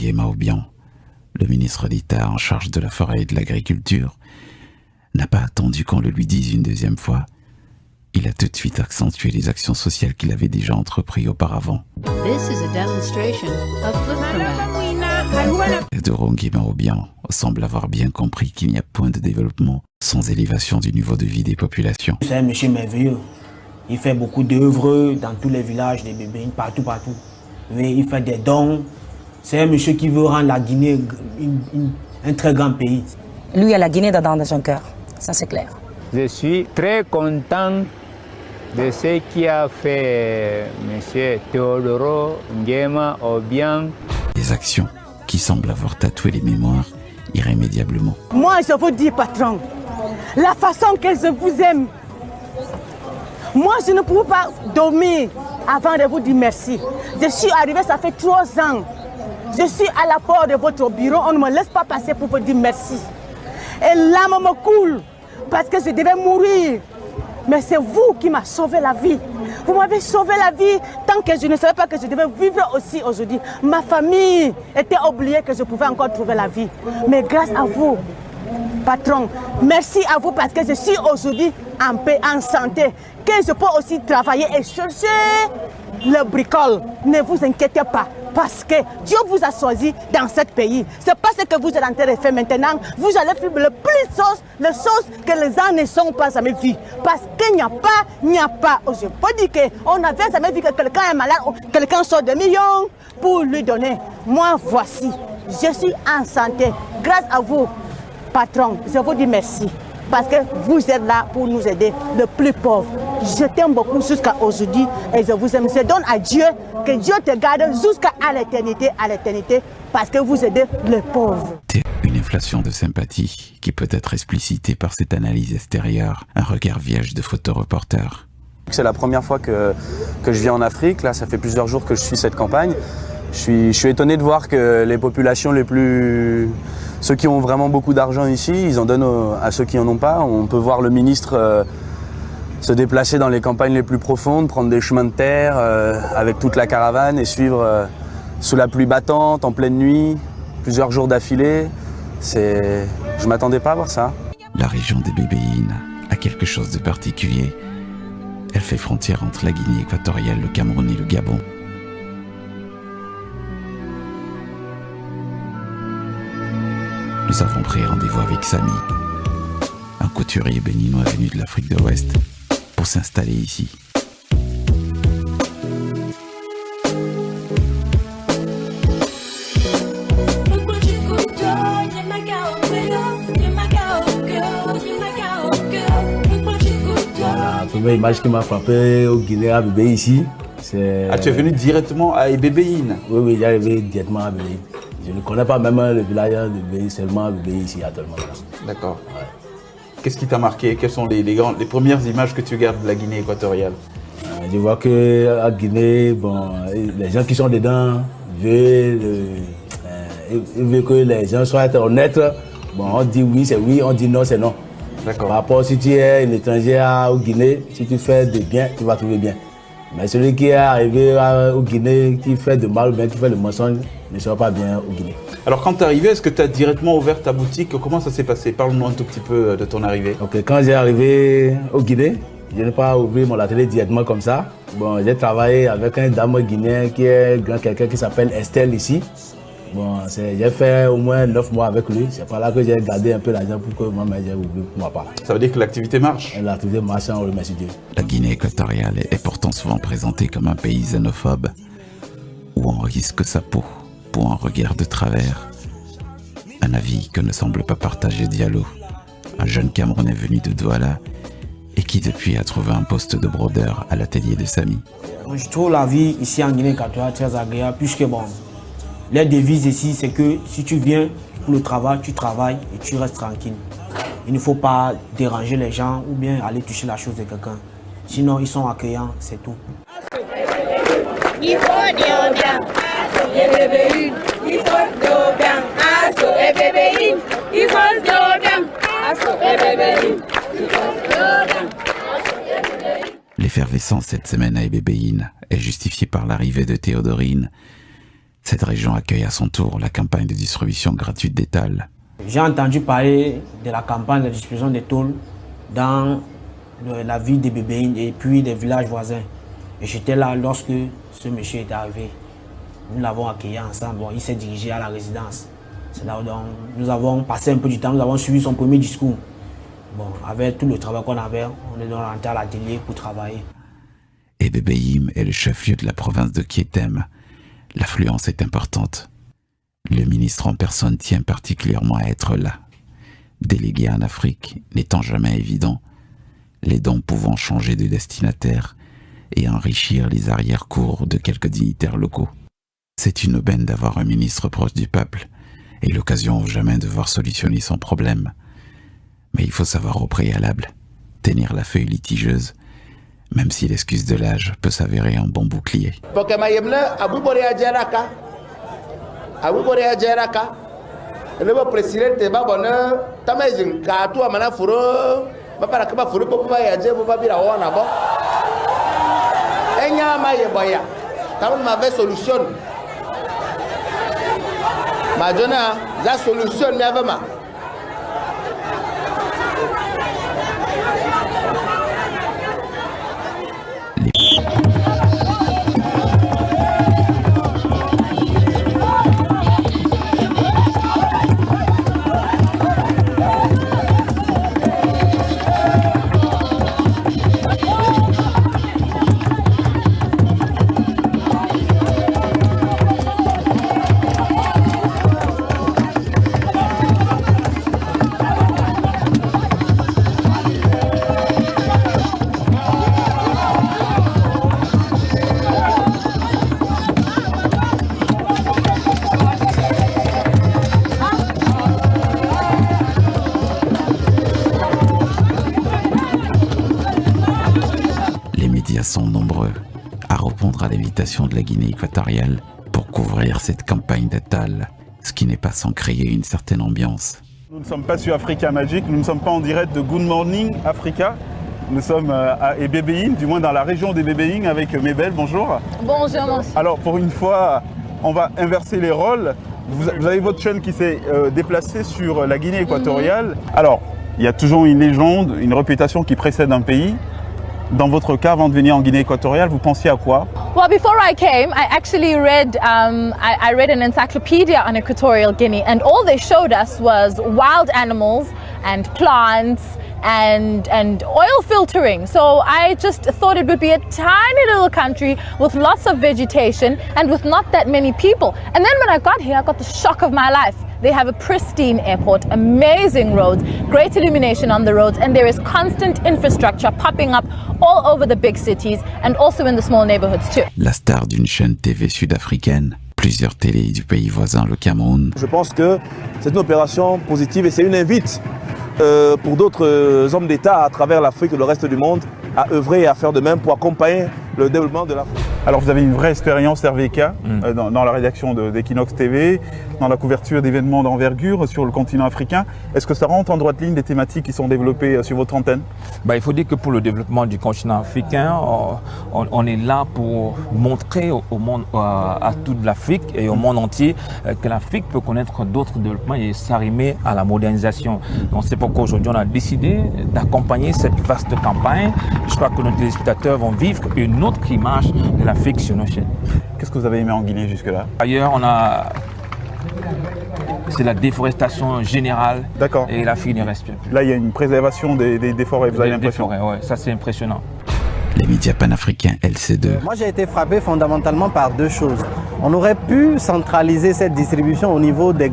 Nguema Obiang, le ministre d'État en charge de la forêt et de l'agriculture, n'a pas attendu qu'on le lui dise une deuxième fois. Il a tout de suite accentué les actions sociales qu'il avait déjà entreprises auparavant. Teodoro Nguema Obiang semble avoir bien compris qu'il n'y a point de développement sans élévation du niveau de vie des populations. C'est un monsieur merveilleux. Il fait beaucoup d'œuvres dans tous les villages des bébés, partout. Mais il fait des dons. C'est un monsieur qui veut rendre la Guinée un très grand pays. Lui a la Guinée dans son cœur, ça c'est clair. Je suis très content de ce qu'a fait M. Teodoro Nguema Obiang. Des actions qui semblent avoir tatoué les mémoires irrémédiablement. Moi, je vous dis, patron, la façon que je vous aime, moi, je ne pouvais pas dormir avant de vous dire merci. Je suis arrivé, ça fait 3 ans. Je suis à la porte de votre bureau, on ne me laisse pas passer pour vous dire merci. Et l'âme me coule parce que je devais mourir. Mais c'est vous qui m'avez sauvé la vie. Vous m'avez sauvé la vie tant que je ne savais pas que je devais vivre aussi aujourd'hui. Ma famille était oubliée que je pouvais encore trouver la vie. Mais grâce à vous, patron, merci à vous parce que je suis aujourd'hui en paix, en santé, que je peux aussi travailler et chercher le bricole. Ne vous inquiétez pas. Parce que Dieu vous a choisi dans ce pays. C'est pas ce que vous êtes en train de faire maintenant. Vous allez faire le plus les choses que les gens ne sont pas jamais vues. Parce qu'il n'y a pas. Je peux dire qu'on n'avait jamais vu que quelqu'un est malade, quelqu'un sort de millions pour lui donner. Moi, voici. Je suis en santé. Grâce à vous, patron, je vous dis merci. Parce que vous êtes là pour nous aider, le plus pauvre. Je t'aime beaucoup jusqu'à aujourd'hui et je vous aime. Je donne à Dieu que Dieu te garde jusqu'à l'éternité, parce que vous aidez les pauvres. Une inflation de sympathie qui peut être explicitée par cette analyse extérieure, un regard vierge de photoreporter. C'est la première fois que je viens en Afrique, là ça fait plusieurs jours que je suis cette campagne. Je suis étonné de voir que les populations ceux qui ont vraiment beaucoup d'argent ici, ils en donnent à ceux qui n'en ont pas. On peut voir le ministre se déplacer dans les campagnes les plus profondes, prendre des chemins de terre avec toute la caravane et suivre sous la pluie battante, en pleine nuit, plusieurs jours d'affilée. Je ne m'attendais pas à voir ça. La région des Bébéines a quelque chose de particulier. Elle fait frontière entre la Guinée équatoriale, le Cameroun et le Gabon. Nous avons pris rendez-vous avec Samy, un couturier béninois venu de l'Afrique de l'Ouest, pour s'installer ici. La première image qui m'a frappé au Guinée à Bébé ici, c'est... Ah, tu es venu directement à Bébéine? Oui, j'arrive directement à Bébé. Je ne connais pas même le village de Bébé, seulement Bébé ici actuellement. D'accord. Ouais. Qu'est-ce qui t'a marqué? Quelles sont les premières images que tu gardes de la Guinée équatoriale? Je vois qu'à Guinée, les gens qui sont dedans veulent que les gens soient honnêtes. On dit oui, c'est oui, on dit non, c'est non. Par rapport, si tu es un étranger au Guinée, si tu fais de bien, tu vas trouver bien. Mais celui qui est arrivé au Guinée, qui fait de mal ou bien qui fait le mensonge, ne sera pas bien au Guinée. Alors quand tu es arrivé, est-ce que tu as directement ouvert ta boutique? Comment ça s'est passé? Parle-nous un tout petit peu de ton arrivée. Quand j'ai arrivé au Guinée, je n'ai pas ouvert mon atelier directement comme ça. J'ai travaillé avec un dame guinéen qui est quelqu'un qui s'appelle Estelle ici. J'ai fait au moins 9 mois avec lui. C'est par là que j'ai gardé un peu l'argent pour que moi-même j'ai ouvert pour ma part. Ça veut dire que l'activité marche? L'activité marche, on remercie Dieu. La Guinée équatoriale est pourtant souvent présentée comme un pays xénophobe, où on risque sa peau pour un regard de travers. Un avis que ne semble pas partager Diallo, un jeune Camerounais venu de Douala et qui depuis a trouvé un poste de brodeur à l'atelier de Samy. Je trouve la vie ici en Guinée équatoriale très agréable puisque les devises ici c'est que si tu viens pour le travail, tu travailles et tu restes tranquille. Il ne faut pas déranger les gens ou bien aller toucher la chose de quelqu'un. Sinon ils sont accueillants, c'est tout. L'effervescence cette semaine à Bébéine est justifiée par l'arrivée de Théodorine, Cette région accueille à son tour la campagne de distribution gratuite d'étal. J'ai entendu parler de la campagne de distribution des tôles dans la ville de Bébéine et puis des villages voisins. Et j'étais là lorsque ce monsieur est arrivé. Nous l'avons accueilli ensemble. Bon, il s'est dirigé à la résidence. C'est là où nous avons passé un peu du temps, nous avons suivi son premier discours. Bon, avec tout le travail qu'on avait, on est rentré à l'atelier pour travailler. Et Bébéim est le chef-lieu de la province de Kétem. L'affluence est importante. Le ministre en personne tient particulièrement à être là. Délégué en Afrique n'étant jamais évident, les dons pouvant changer de destinataire et enrichir les arrière-cours de quelques dignitaires locaux. C'est une aubaine d'avoir un ministre proche du peuple et l'occasion ou jamais de voir solutionner son problème. Mais il faut savoir au préalable tenir la feuille litigeuse, même si l'excuse de l'âge peut s'avérer un bon bouclier. La solution, sont nombreux à répondre à l'invitation de la Guinée équatoriale pour couvrir cette campagne d'étal, ce qui n'est pas sans créer une certaine ambiance. Nous ne sommes pas sur Africa Magic, nous ne sommes pas en direct de Good Morning Africa. Nous sommes à Bébéine, du moins dans la région des Bébéines avec Mébel. Bonjour. Bonjour, monsieur. Alors pour une fois, on va inverser les rôles. Vous avez votre chaîne qui s'est déplacée sur la Guinée équatoriale. Alors, il y a toujours une légende, une réputation qui précède un pays. Dans votre cas, avant de venir en Guinée équatoriale, vous pensiez à quoi? Well, before I came, I actually read I read an encyclopedia on Equatorial Guinea, and all they showed us was wild animals and plants and oil filtering. So I just thought it would be a tiny little country with lots of vegetation and with not that many people. And then when I got here, I got the shock of my life. They have a pristine airport, amazing roads, great illumination on the roads, and there is constant infrastructure popping up all over the big cities and also in the small neighborhoods too. La star d'une chaîne TV sud-africaine, plusieurs télés du pays voisin, le Cameroun. Je pense que c'est une opération positive et c'est une invite pour d'autres hommes d'État à travers l'Afrique et le reste du monde à œuvrer et à faire de même pour accompagner le développement de l'Afrique. Alors vous avez une vraie expérience RVK dans la rédaction d'Equinox TV, dans la couverture d'événements d'envergure sur le continent africain. Est-ce que ça rentre en droite ligne des thématiques qui sont développées sur votre antenne? Il faut dire que pour le développement du continent africain, on est là pour montrer au monde, à toute l'Afrique et au monde entier que l'Afrique peut connaître d'autres développements et s'arrimer à la modernisation. Donc c'est pourquoi aujourd'hui on a décidé d'accompagner cette vaste campagne. Je crois que nos téléspectateurs vont vivre une autre image de l'Afrique sur nos chaînes. Qu'est-ce que vous avez aimé en Guinée jusque-là? Ailleurs, c'est la déforestation générale et l'Afrique ne respire plus. Là, il y a une préservation des forêts, vous avez l'impression? Des forêts, ouais, ça c'est impressionnant. Les médias panafricains LC2. Moi j'ai été frappé fondamentalement par deux choses. On aurait pu centraliser cette distribution au niveau des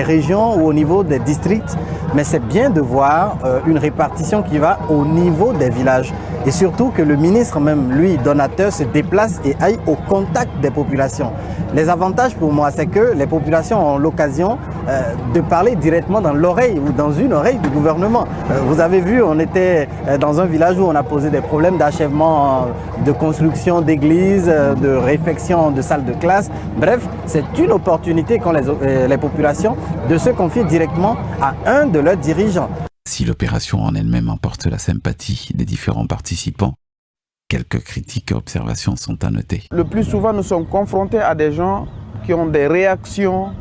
régions ou au niveau des districts, mais c'est bien de voir une répartition qui va au niveau des villages. Et surtout que le ministre, même lui, donateur, se déplace et aille au contact des populations. Les avantages pour moi, c'est que les populations ont l'occasion de parler directement dans l'oreille ou dans une oreille du gouvernement. Vous avez vu, on était dans un village où on a posé des problèmes d'achèvement de construction d'églises, de réfection de salles de classe. Bref, c'est une opportunité qu'ont les populations de se confier directement à un de leurs dirigeants. Si l'opération en elle-même emporte la sympathie des différents participants, quelques critiques et observations sont à noter. Le plus souvent, nous sommes confrontés à des gens qui ont des réactions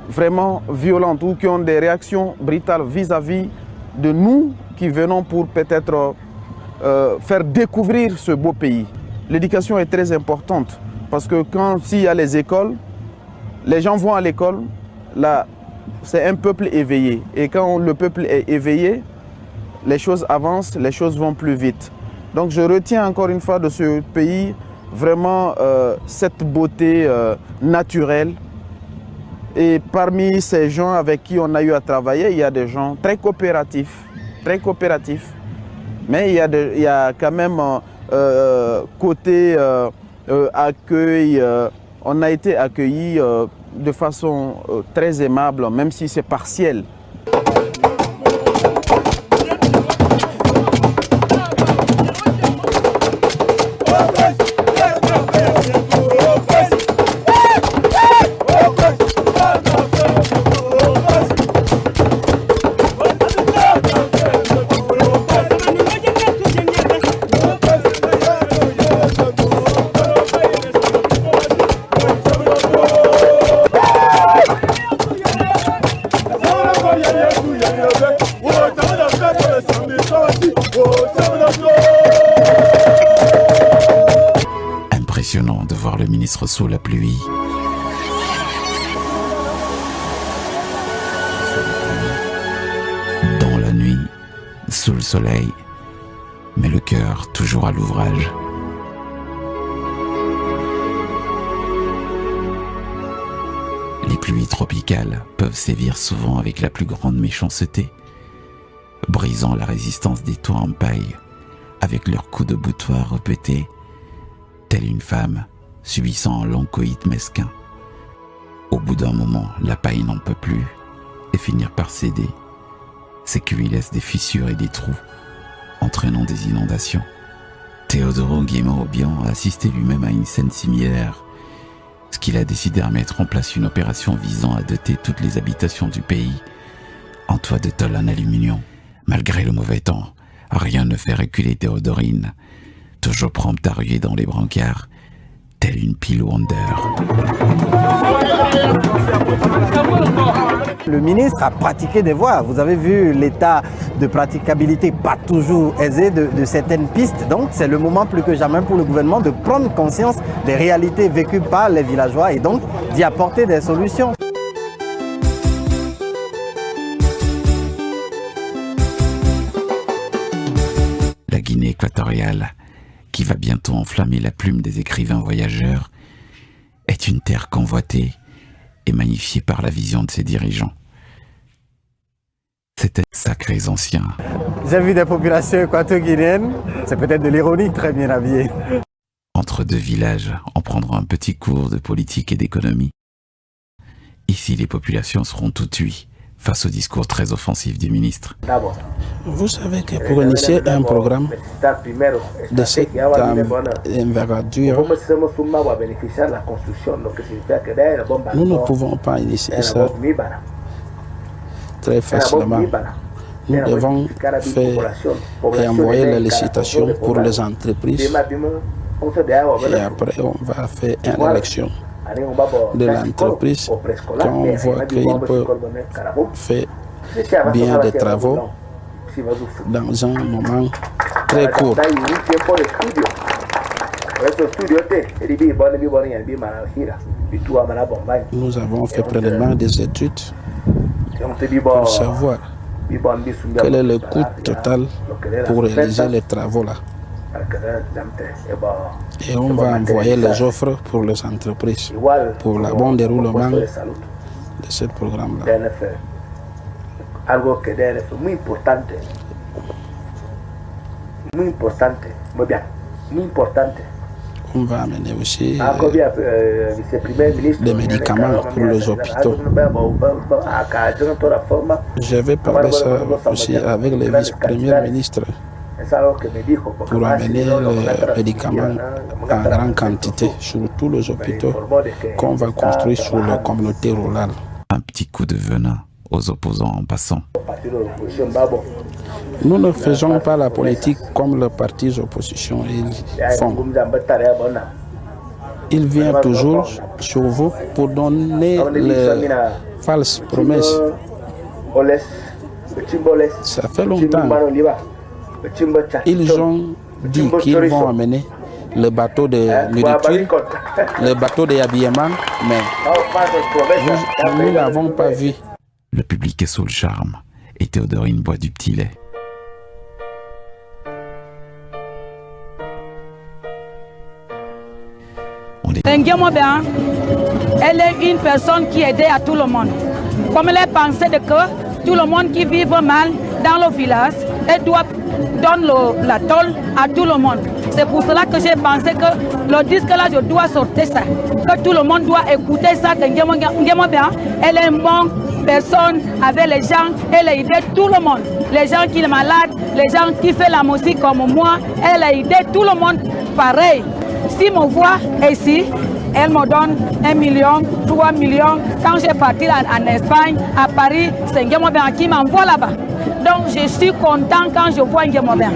vraiment violentes ou qui ont des réactions brutales vis-à-vis de nous qui venons pour peut-être faire découvrir ce beau pays. L'éducation est très importante parce que s'il y a les écoles, les gens vont à l'école, là c'est un peuple éveillé. Et quand le peuple est éveillé, les choses avancent, les choses vont plus vite. Donc je retiens encore une fois de ce pays vraiment cette beauté naturelle. Et parmi ces gens avec qui on a eu à travailler, il y a des gens très coopératifs. Mais il y a quand même côté accueil, on a été accueillis de façon très aimable, même si c'est partiel. Impressionnant de voir le ministre sous la pluie. Dans la nuit, sous le soleil, mais le cœur toujours à l'ouvrage. Les pluies tropicales peuvent sévir souvent avec la plus grande méchanceté, brisant la résistance des toits en paille avec leurs coups de boutoir répétés, telle une femme subissant un long coït mesquin. Au bout d'un moment, la paille n'en peut plus et finir par céder. Ces cuits laissent des fissures et des trous, entraînant des inondations. Teodoro Nguema-Obiang a assisté lui-même à une scène similaire, ce qu'il a décidé à mettre en place une opération visant à doter toutes les habitations du pays en toit de tôle en aluminium. Malgré le mauvais temps, rien ne fait reculer Théodorine, toujours prompte à ruer dans les brancards, telle une pile Wonder. Le ministre a pratiqué des voies. Vous avez vu l'état de praticabilité pas toujours aisé de certaines pistes. Donc c'est le moment plus que jamais pour le gouvernement de prendre conscience des réalités vécues par les villageois et donc d'y apporter des solutions. La Guinée équatoriale, qui va bientôt enflammer la plume des écrivains voyageurs, est une terre convoitée et magnifiée par la vision de ses dirigeants. C'étaient sacrés anciens. J'ai vu des populations équato-guinéennes, c'est peut-être de l'ironie très bien habillée. Entre deux villages, en prendront un petit cours de politique et d'économie. Ici, les populations seront toutes huies face au discours très offensif du ministre. Vous savez que pour initier un programme de cette envergure, nous ne pouvons pas initier ça très facilement. Nous devons faire et envoyer la licitation pour les entreprises et après on va faire une élection de l'entreprise. Quand on voit qu'il peut faire bien des travaux dans un moment très court. Nous avons fait préliminairement des études pour savoir quel est le coût total pour réaliser les travaux là. Et on va envoyer les offres pour les entreprises pour le bon déroulement de ce programme-là. Algo que es muy importante, muy importante. On va amener aussi des médicaments pour les hôpitaux. Je vais parler ça aussi avec les vice-premiers ministres pour amener les médicaments en grande quantité sur tous les hôpitaux qu'on va construire sur la communauté rurale. Un petit coup de venin aux opposants en passant. Nous ne faisons pas la politique comme les partis d'opposition ils font. il vient toujours sur vous pour donner les fausses promesses. Ça fait longtemps. Ils ont dit qu'ils vont amener le bateau de nourriture, le bateau d'habillement, mais nous n'avons pas vu. Le public est sous le charme et Théodorine boit du petit lait. Elle est une personne qui aide à tout le monde. Comme elle pensait que tout le monde qui vit mal dans le village, elle doit donner la tôle à tout le monde. C'est pour cela que j'ai pensé que le disque là, je dois sortir ça. Que tout le monde doit écouter ça. Elle est une bonne personne avec les gens. Elle a aidé tout le monde. Les gens qui sont malades, les gens qui font la musique comme moi. Elle a aidé tout le monde pareil. Si me voit ici, elle me donne 1 million, 3 millions. Quand j'ai parti en Espagne, à Paris, c'est Nguema qui m'envoie là-bas. Donc je suis content quand je vois Nguema.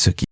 ce qui